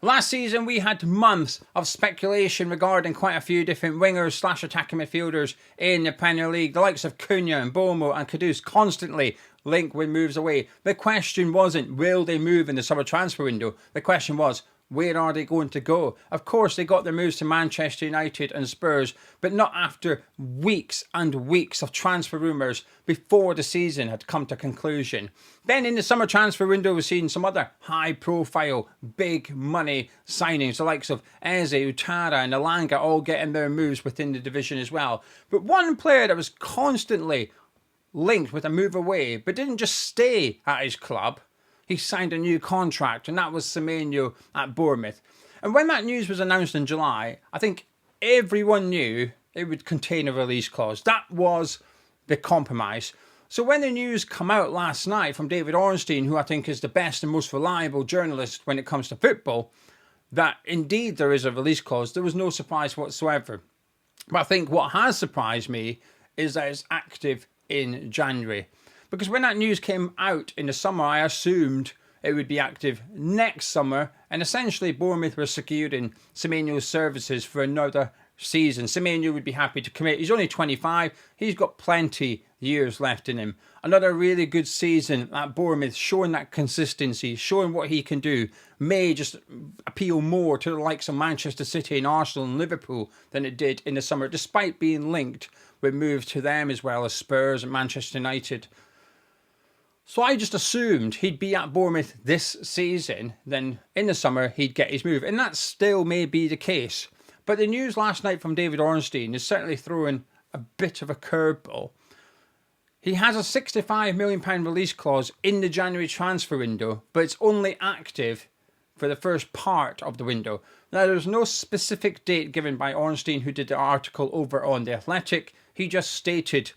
Last season, we had months of speculation regarding quite a few different wingers / attacking midfielders in the Premier League. The likes of Cunha and Bournemouth and Kudus constantly linked with moves away. The question wasn't, will they move in the summer transfer window? The question was, where are they going to go? Of course, they got their moves to Manchester United and Spurs, but not after weeks and weeks of transfer rumours before the season had come to conclusion. Then in the summer transfer window, we've seen some other high-profile, big-money signings, the likes of Eze, Utara and Elanga all getting their moves within the division as well. But one player that was constantly linked with a move away, but didn't just stay at his club, he signed a new contract, and that was Semenyo at Bournemouth. And when that news was announced in July, I think everyone knew it would contain a release clause. That was the compromise. So when the news came out last night from David Ornstein, who I think is the best and most reliable journalist when it comes to football, that indeed there is a release clause, there was no surprise whatsoever. But I think what has surprised me is that it's active in January. Because when that news came out in the summer, I assumed it would be active next summer. And essentially, Bournemouth were securing Semenyo's services for another season. Semeno would be happy to commit. He's only 25. He's got plenty years left in him. Another really good season at Bournemouth, showing that consistency, showing what he can do, may just appeal more to the likes of Manchester City and Arsenal and Liverpool than it did in the summer, despite being linked with moves to them as well as Spurs and Manchester United. So I just assumed he'd be at Bournemouth this season, then in the summer he'd get his move. And that still may be the case. But the news last night from David Ornstein is certainly throwing a bit of a curveball. He has a £65 million release clause in the January transfer window, but it's only active for the first part of the window. Now, there's no specific date given by Ornstein, who did the article over on The Athletic. He just stated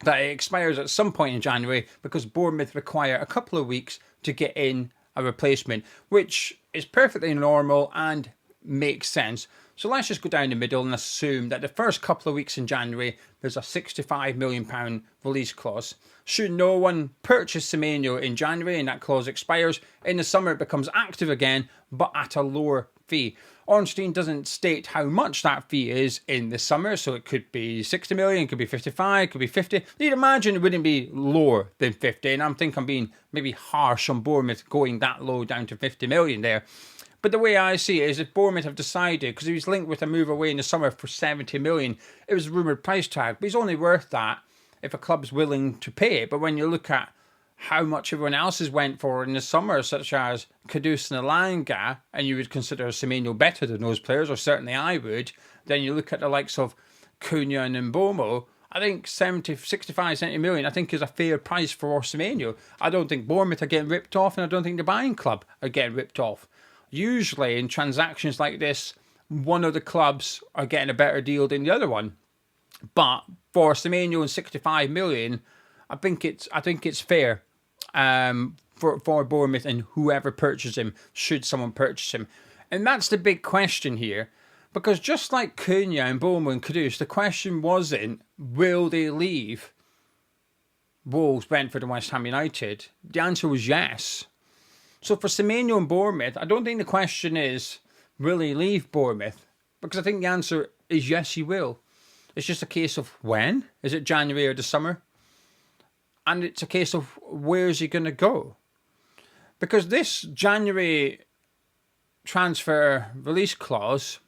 that it expires at some point in January because Bournemouth require a couple of weeks to get in a replacement, which is perfectly normal and makes sense. So let's just go down the middle and assume that the first couple of weeks in January, there's a £65 million release clause. Should no one purchase Semeno in January and that clause expires, in the summer it becomes active again, but at a lower fee. Ornstein doesn't state how much that fee is in the summer, so it could be 60 million, it could be 55, it could be 50. You'd imagine it wouldn't be lower than 50, and I think I'm being maybe harsh on Bournemouth going that low down to 50 million there. But the way I see it is if Bournemouth have decided, because he was linked with a move away in the summer for 70 million, it was a rumoured price tag, but he's only worth that if a club's willing to pay it. But when you look at how much everyone else has went for in the summer, such as Kudus and Elanga, and you would consider Semeno better than those players, or certainly I would, then you look at the likes of Cunha and Mbomo, I think 65, 70 million, I think is a fair price for Semeno. I don't think Bournemouth are getting ripped off, and I don't think the buying club are getting ripped off. Usually in transactions like this, one of the clubs are getting a better deal than the other one. But for Semeno and 65 million, I think it's fair for Bournemouth and whoever purchases him, should someone purchase him. And that's the big question here. Because just like Cunha and Bournemouth and Kudus, the question wasn't, will they leave Wolves, Brentford and West Ham United? The answer was yes. So for Semeno and Bournemouth, I don't think the question is, will he leave Bournemouth? Because I think the answer is yes, he will. It's just a case of when. Is it January or the summer? And it's a case of where is he going to go? Because this January transfer release clause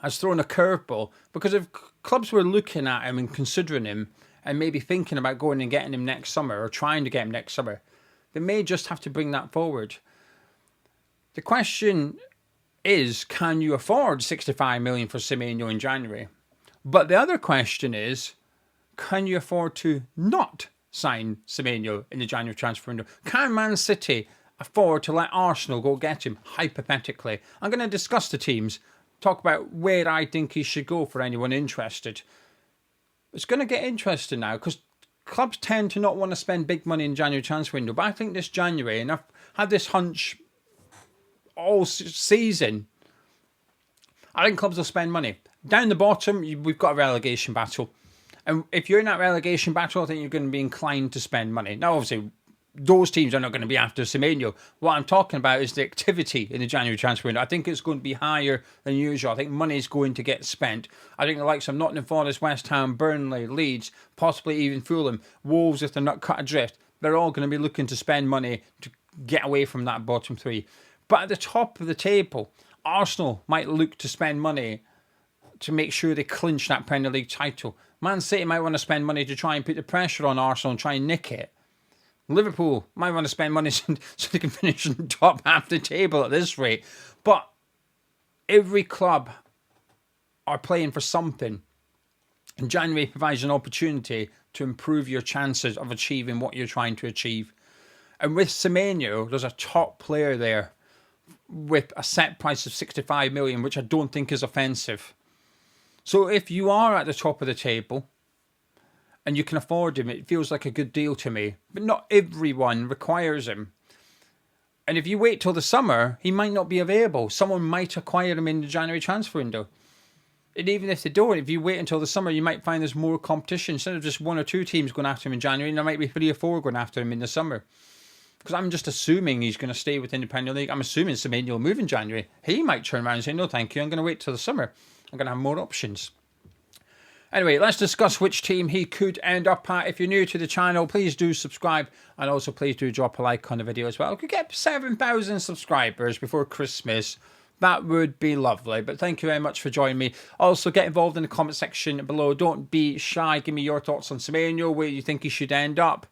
has thrown a curveball. Because if clubs were looking at him and considering him and maybe thinking about going and getting him next summer or trying to get him next summer, they may just have to bring that forward. The question is, can you afford 65 million for Semeno in January? But the other question is, can you afford to not sign Semeno in the January transfer window? Can Man City afford to let Arsenal go get him, hypothetically? I'm going to discuss the teams, talk about where I think he should go for anyone interested. It's going to get interesting now because clubs tend to not want to spend big money in January transfer window. But I think this January, and I've had this hunch all season, I think clubs will spend money. Down the bottom, we've got a relegation battle. And if you're in that relegation battle, I think you're going to be inclined to spend money. Now, obviously, those teams are not going to be after Semenyo. What I'm talking about is the activity in the January transfer window. I think it's going to be higher than usual. I think money is going to get spent. I think the likes of Nottingham Forest, West Ham, Burnley, Leeds, possibly even Fulham, Wolves, if they're not cut adrift, they're all going to be looking to spend money to get away from that bottom three. But at the top of the table, Arsenal might look to spend money to make sure they clinch that Premier League title. Man City might want to spend money to try and put the pressure on Arsenal and try and nick it. Liverpool might want to spend money so they can finish in the top half of the table at this rate. But every club are playing for something. And January provides an opportunity to improve your chances of achieving what you're trying to achieve. And with Semeno, there's a top player there with a set price of 65 million, which I don't think is offensive. So if you are at the top of the table and you can afford him, it feels like a good deal to me. But not everyone requires him. And if you wait till the summer, he might not be available. Someone might acquire him in the January transfer window. And even if they don't, if you wait until the summer, you might find there's more competition. Instead of just one or two teams going after him in January, there might be 3 or 4 going after him in the summer. Because I'm just assuming he's going to stay within the Premier League. I'm assuming Semenyo will move in January. He might turn around and say, no, thank you, I'm going to wait till the summer. I'm going to have more options. Anyway, let's discuss which team he could end up at. If you're new to the channel, please do subscribe. And also please do drop a like on the video as well. If we could get 7,000 subscribers before Christmas, that would be lovely. But thank you very much for joining me. Also, get involved in the comment section below. Don't be shy. Give me your thoughts on Semenyo, where you think he should end up,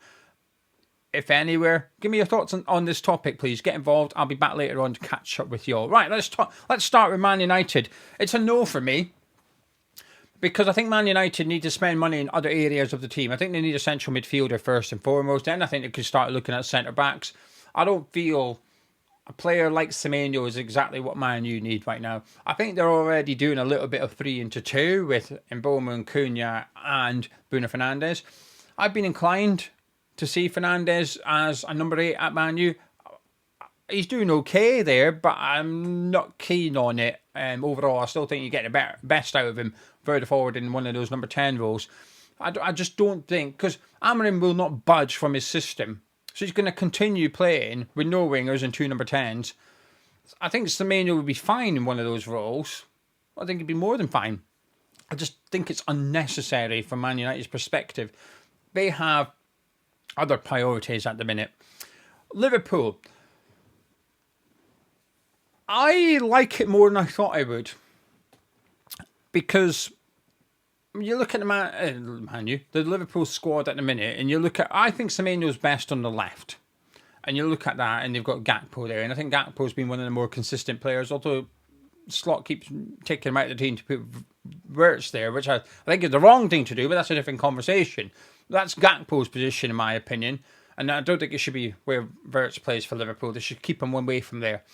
if anywhere. Give me your thoughts on this topic, please. Get involved. I'll be back later on to catch up with you all. Right, let's start with Man United. It's a no for me, because I think Man United need to spend money in other areas of the team. I think they need a central midfielder first and foremost. Then I think they could start looking at centre-backs. I don't feel a player like Semenyo is exactly what Man U need right now. I think they're already doing a little bit of 3-into-2 with Mbeumo, Cunha and Bruno Fernandes. I've been inclined to see Fernandes as a number 8 at Man U. He's doing okay there, but I'm not keen on it. Overall, I still think you get the best out of him further forward in one of those number 10 roles. I just don't think, because Amorim will not budge from his system. So he's going to continue playing with no wingers and 2 number 10s. I think Semeno would be fine in one of those roles. I think he'd be more than fine. I just think it's unnecessary from Man United's perspective. They have other priorities at the minute. Liverpool, I like it more than I thought I would, because you look at the Liverpool squad at the minute, and you look at, I think Semenyo's best on the left, and you look at that, and they've got Gakpo there, and I think Gakpo's been one of the more consistent players, although Slot keeps taking him out of the team to put Wirtz there, which I think is the wrong thing to do, but that's a different conversation. That's Gakpo's position, in my opinion. And I don't think it should be where Wirtz plays for Liverpool. They should keep him one way from there.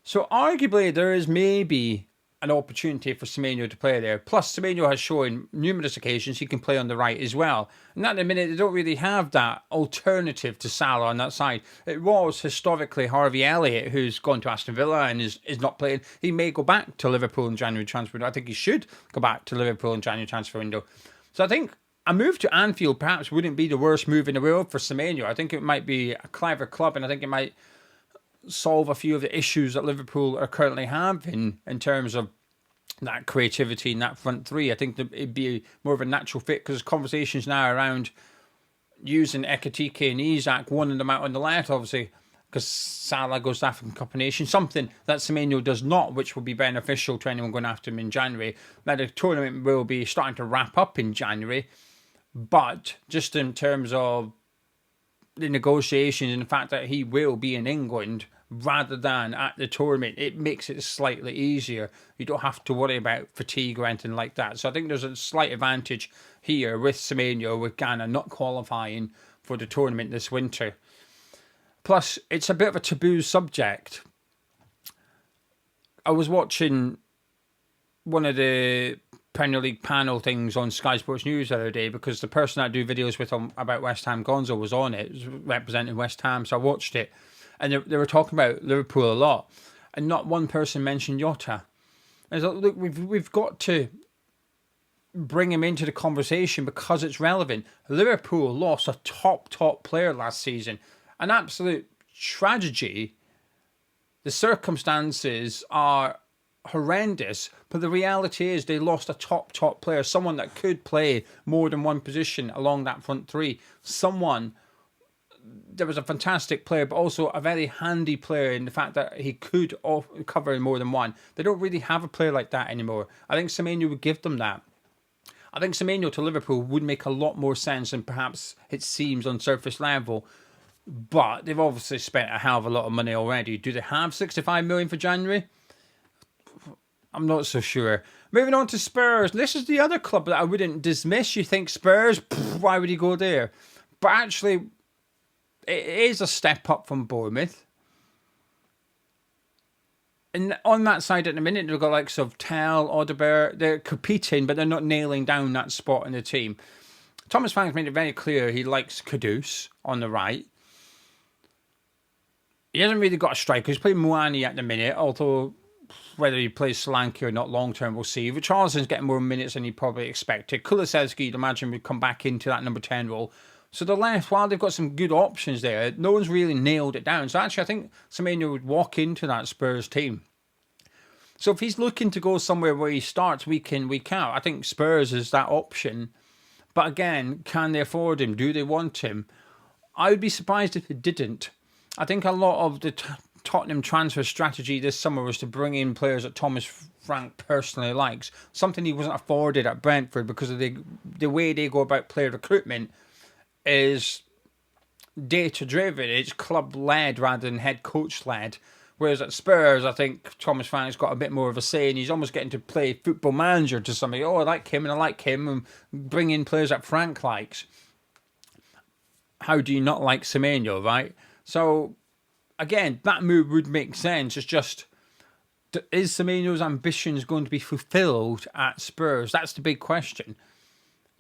So arguably, there is maybe an opportunity for Semeno to play there. Plus, Semeno has shown numerous occasions he can play on the right as well. And at the minute, they don't really have that alternative to Salah on that side. It was historically Harvey Elliott, who's gone to Aston Villa and is not playing. He may go back to Liverpool in January transfer window. I think he should go back to Liverpool in January transfer window. So I think a move to Anfield perhaps wouldn't be the worst move in the world for Semeno. I think it might be a clever club, and I think it might solve a few of the issues that Liverpool are currently having in terms of that creativity in that front three. I think that it'd be more of a natural fit, because there's conversations now around using Ekitike and Isak, one of them out on the left, obviously, because Salah goes to African Cup of Nations, something that Semeno does not, which will be beneficial to anyone going after him in January. Now, the tournament will be starting to wrap up in January, but just in terms of the negotiations and the fact that he will be in England rather than at the tournament, it makes it slightly easier. You don't have to worry about fatigue or anything like that. So I think there's a slight advantage here with Semeno, with Ghana not qualifying for the tournament this winter. Plus, it's a bit of a taboo subject. I was watching one of the Premier League panel things on Sky Sports News the other day, because the person I do videos with about West Ham, Gonzo, was on it. It was representing West Ham, so I watched it. And they were talking about Liverpool a lot, and not one person mentioned Jota. I was like, look, we've got to bring him into the conversation because it's relevant. Liverpool lost a top player last season. an absolute tragedy. The circumstances are horrendous, but the reality is they lost a top player, someone that could play more than one position along that front three. There was a fantastic player, but also a very handy player in the fact that he could cover more than one. They don't really have a player like that anymore. I think Semeno would give them that. I think Semeno to Liverpool would make a lot more sense than perhaps it seems on surface level. But they've obviously spent a hell of a lot of money already. Do they have 65 million for January? I'm not so sure. Moving on to Spurs. This is the other club that I wouldn't dismiss. You think Spurs, why would he go there? But actually, it is a step up from Bournemouth. And on that side at the minute, they've got likes of Tel, Odegaard. They're competing, but they're not nailing down that spot in the team. Thomas Frank's made it very clear he likes Kudus on the right. He hasn't really got a striker. He's playing Muani at the minute, although whether he plays Solanke or not long term, we'll see. Richarlison's getting more minutes than he probably expected. Kulusevski, you'd imagine, would come back into that number 10 role. So the left, while they've got some good options there, no one's really nailed it down. So actually, I think Semeno would walk into that Spurs team. So if he's looking to go somewhere where he starts week in, week out, I think Spurs is that option. But again, can they afford him? Do they want him? I would be surprised if they didn't. I think a lot of the Tottenham transfer strategy this summer was to bring in players that Thomas Frank personally likes. Something he wasn't afforded at Brentford because of the way they go about player recruitment is data-driven. It's club-led rather than head coach-led. Whereas at Spurs, I think Thomas Frank's got a bit more of a say, and he's almost getting to play football manager to somebody. Oh, I like him, and I like him, and bring in players that Frank likes. How do you not like Semenyo, right? So, again, that move would make sense. It's just, is Semenyo's ambitions going to be fulfilled at Spurs? That's the big question.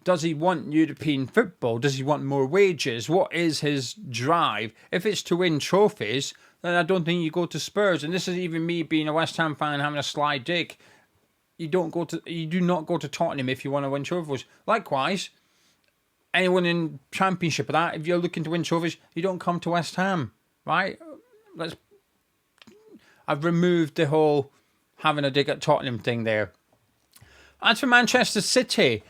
Does he want European football? Does he want more wages? What is his drive? If it's to win trophies, then I don't think you go to Spurs. And this is even me being a West Ham fan having a sly dig. You do not go to Tottenham if you want to win trophies. Likewise, anyone in Championship of that, if you're looking to win trophies, you don't come to West Ham, right? I've removed the whole having a dig at Tottenham thing there. As for Manchester City,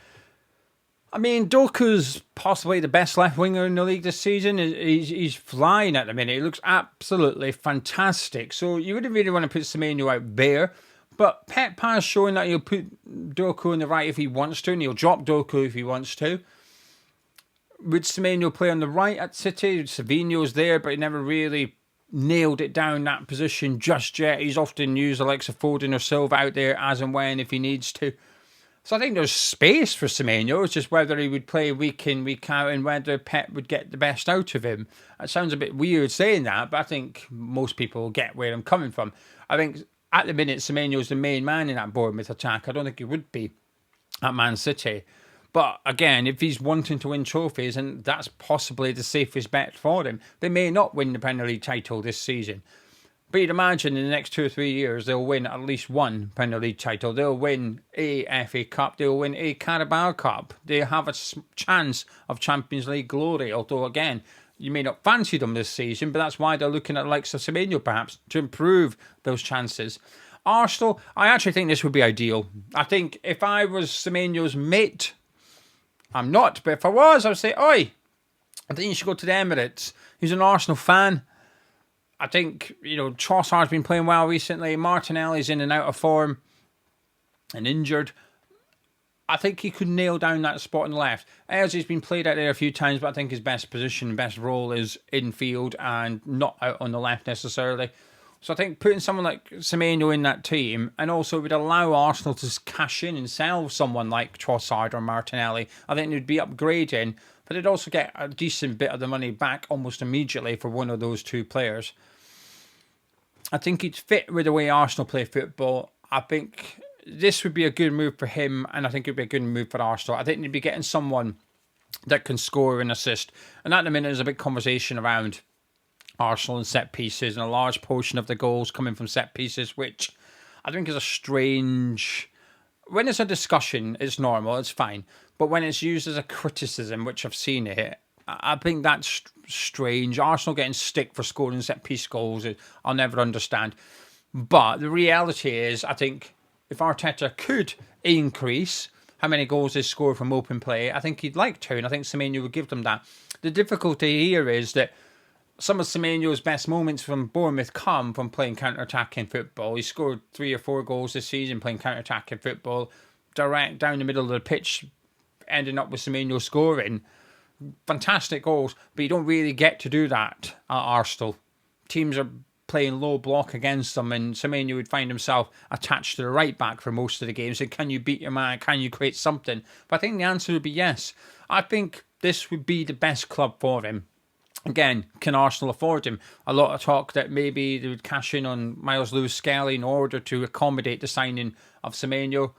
I mean, Doku's possibly the best left winger in the league this season. He's flying at the minute. He looks absolutely fantastic. So you wouldn't really want to put Semeno out there. But Pep has shown that he'll put Doku on the right if he wants to, and he'll drop Doku if he wants to. Would Semeno play on the right at City? Savinho's there, but he never really nailed it down that position just yet. He's often used the likes of Foden or Silva out there as and when if he needs to. So I think there's space for Semeno. It's just whether he would play week in, week out, and whether Pep would get the best out of him. It sounds a bit weird saying that, but I think most people will get where I'm coming from. I think at the minute, Semeno's the main man in that Bournemouth attack. I don't think he would be at Man City. But again, if he's wanting to win trophies, and that's possibly the safest bet for him, they may not win the Premier League title this season. But you'd imagine in the next 2 or 3 years, they'll win at least one Premier League title. They'll win a FA Cup. They'll win a Carabao Cup. They have a chance of Champions League glory. Although, again, you may not fancy them this season, but that's why they're looking at the likes of Semeno, perhaps, to improve those chances. Arsenal, I actually think this would be ideal. I think if I was Semenyo's mate, I'm not, but if I was, I would say, oi, I think you should go to the Emirates. He's an Arsenal fan. I think, Trossard's been playing well recently. Martinelli's in and out of form and injured. I think he could nail down that spot on the left. Ozzy's been played out there a few times, but I think his best position, best role is infield and not out on the left necessarily. So I think putting someone like Semeno in that team and also would allow Arsenal to cash in and sell someone like Trossard or Martinelli. I think they'd be upgrading, but they'd also get a decent bit of the money back almost immediately for one of those two players. I think he'd fit with the way Arsenal play football. I think this would be a good move for him, and I think it would be a good move for Arsenal. I think they'd be getting someone that can score and assist. And at the minute, there's a big conversation around Arsenal and set pieces, and a large portion of the goals coming from set pieces, which I think is a strange... When it's a discussion, it's normal, it's fine. But when it's used as a criticism, which I've seen it, I think that's strange. Arsenal getting stick for scoring set-piece goals, I'll never understand. But the reality is, I think if Arteta could increase how many goals they score from open play, I think he'd like to, and I think Semenyo would give them that. The difficulty here is that some of Semenyo's best moments from Bournemouth come from playing counter-attacking football. He scored 3 or 4 goals this season playing counter-attacking football, direct down the middle of the pitch, ending up with Semenyo scoring. Fantastic goals, but you don't really get to do that at Arsenal. Teams are playing low block against them, and Semenyo would find himself attached to the right back for most of the games. So can you beat your man? Can you create something? But I think the answer would be yes. I think this would be the best club for him. Again, can Arsenal afford him? A lot of talk that maybe they would cash in on Miles Lewis-Skelly in order to accommodate the signing of Semenyo.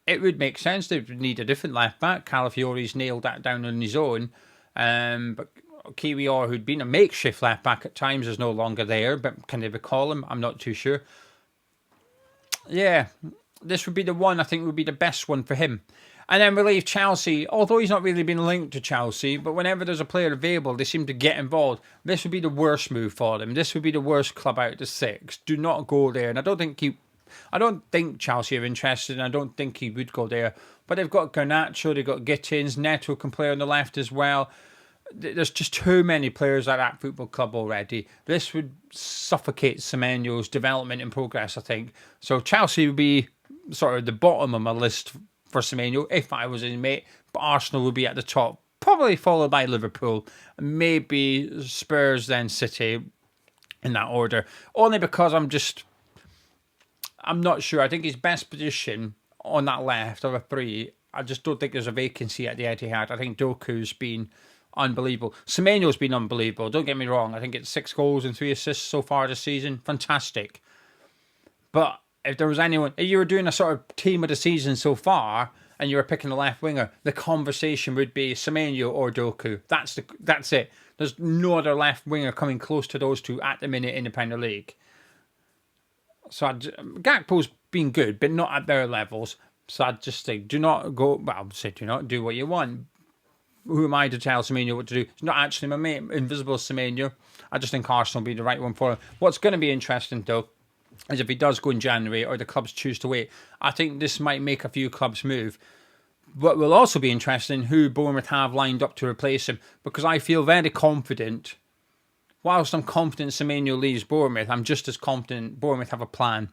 It would make sense. They would need a different left back. Calafiori's nailed that down on his own. But Kiwior, who'd been a makeshift left back at times, is no longer there. But can they recall him? I'm not too sure. Yeah, this would be the one I think would be the best one for him. And then we leave Chelsea, although he's not really been linked to Chelsea, but whenever there's a player available, they seem to get involved. This would be the worst move for them. This would be the worst club out of the 6. Do not go there. And I don't think Chelsea are interested, and I don't think he would go there. But they've got Garnacho, they've got Gittins, Neto can play on the left as well. There's just too many players at that football club already. This would suffocate Semenyo's development and progress, I think. So Chelsea would be sort of the bottom of my list for Semeno if I was his mate, but Arsenal would be at the top, probably followed by Liverpool, maybe Spurs, then City, in that order. Only because I'm not sure. I think his best position on that left of a 3, I just don't think there's a vacancy at the Etihad. I think Doku's been unbelievable. Semenyo's been unbelievable. Don't get me wrong. I think it's 6 goals and 3 assists so far this season. Fantastic. But if there was anyone, if you were doing a sort of team of the season so far and you were picking a left winger, the conversation would be Semenyo or Doku. That's it. There's no other left winger coming close to those two at the minute in the Premier League. So Gakpo's been good, but not at their levels. So I'd just say, do not do not do what you want. Who am I to tell Semenyo what to do? It's not actually my mate, Invisible Semenyo. I just think Arsenal will be the right one for him. What's going to be interesting, though, is if he does go in January or the clubs choose to wait. I think this might make a few clubs move. What will also be interesting, who Bournemouth have lined up to replace him, because I feel very confident. Whilst I'm confident Semenyo leaves Bournemouth, I'm just as confident Bournemouth have a plan.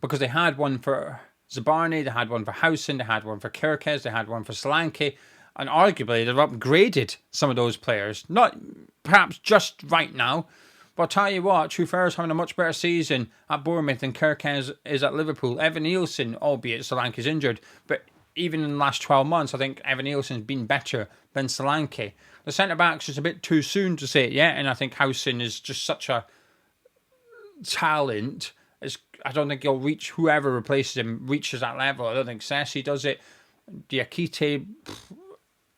Because they had one for Zabarny, they had one for Howson, they had one for Kirkes, they had one for Solanke, and arguably they've upgraded some of those players. Not perhaps just right now, but I'll tell you what, Truffau's having a much better season at Bournemouth than Kirkes is at Liverpool. Evan Nielsen, albeit Solanke's injured, but even in the last 12 months, I think Evan Nielsen's been better than Solanke. The centre-backs is a bit too soon to say it yet, and I think Howson is just such a talent. I don't think he'll reach, whoever replaces him reaches that level. I don't think Sessi does it. Diakite,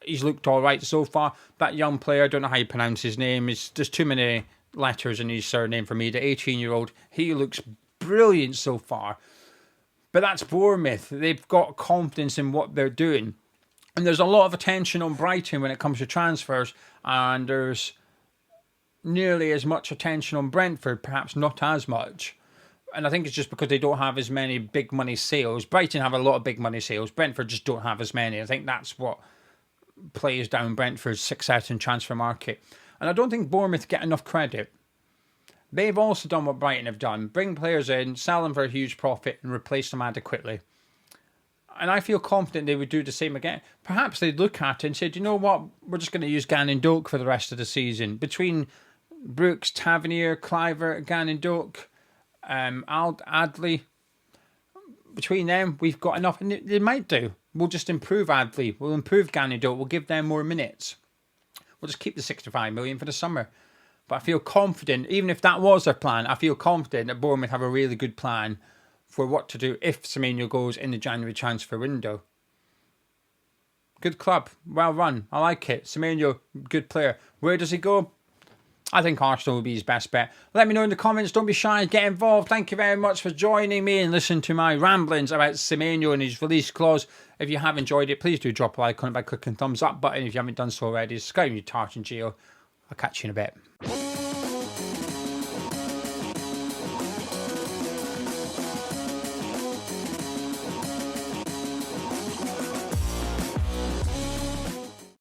he's looked all right so far. That young player, I don't know how you pronounce his name. There's too many letters in his surname for me. The 18-year-old, he looks brilliant so far. But that's Bournemouth. They've got confidence in what they're doing. And there's a lot of attention on Brighton when it comes to transfers. And there's nearly as much attention on Brentford, perhaps not as much. And I think it's just because they don't have as many big money sales. Brighton have a lot of big money sales. Brentford just don't have as many. I think that's what plays down Brentford's success in transfer market. And I don't think Bournemouth get enough credit. They've also done what Brighton have done. Bring players in, sell them for a huge profit and replace them adequately. And I feel confident they would do the same again. Perhaps they'd look at it and say, you know what, we're just going to use Gannon Doak for the rest of the season. Between Brooks, Tavernier, Clivert, Gannon Doak, Adley, between them, we've got enough. And they might do. We'll just improve Adley. We'll improve Gannon Doak. We'll give them more minutes. We'll just keep the 65 million for the summer. But I feel confident, even if that was their plan, I feel confident that Bournemouth have a really good plan for what to do if Semenyo goes in the January transfer window. Good club, well run, I like it. Semenyo, good player. Where does he go? I think Arsenal will be his best bet. Let me know in the comments. Don't be shy. Get involved. Thank you very much for joining me and listening to my ramblings about Semeno and his release clause. If you have enjoyed it, please do drop a like on it by clicking the thumbs up button if you haven't done so already. Subscribe to Tartan Geo. I'll catch you in a bit.